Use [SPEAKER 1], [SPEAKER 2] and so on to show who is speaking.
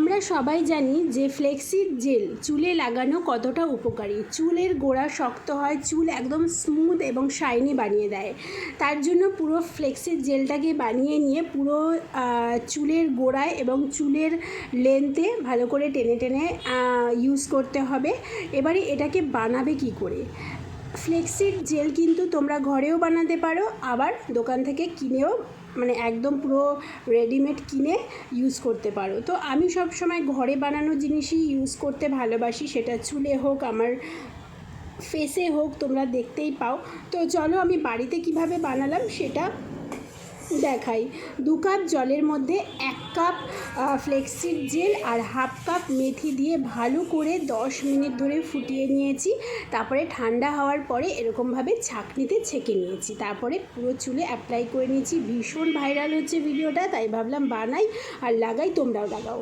[SPEAKER 1] আমরা সবাই জানি যে ফ্লেক্সিড জেল চুলে লাগানো কতটা উপকারী। চুলের গোড়া শক্ত হয়, চুল একদম স্মুথ এবং শাইনি বানিয়ে দেয়। তার জন্য পুরো ফ্লেক্সিড জেলটাকে বানিয়ে নিয়ে পুরো চুলের গোড়ায় এবং চুলের লেন্থে ভালো করে টেনে টেনে ইউজ করতে হবে। এবারে এটাকে বানাবে কি করে? ফ্লেক্সিড জেল কিন্তু তোমরা ঘরেও বানাতে পারো, আবার দোকান থেকে কিনেও মানে একদম পুরো রেডিমেড কিনে ইউজ করতে পারো। তো আমি সব সময় ঘরে বানানো জিনিসই ইউজ করতে ভালোবাসি, সেটা চুলে হোক আমার ফেসে হোক, তোমরা দেখতেই পাও। তো চলো আমি বাড়িতে কিভাবে বানালাম সেটা দেখাই। 2 কাপ জলের মধ্যে 1 কাপ ফ্লেক্সিড জেল আর হাফ কাপ মেথি দিয়ে ভালো করে 10 মিনিট ধরে ফুটিয়ে নিয়েছি। তারপরে ঠান্ডা হওয়ার পরে এরকমভাবে ছাঁকনিতে ছেঁকে নিয়েছি, তারপরে পুরো চুলে অ্যাপ্লাই করে নিয়েছি। ভীষণ ভাইরাল হচ্ছে ভিডিওটা, তাই ভাবলাম বানাই আর লাগাই, তোমরাও লাগাও।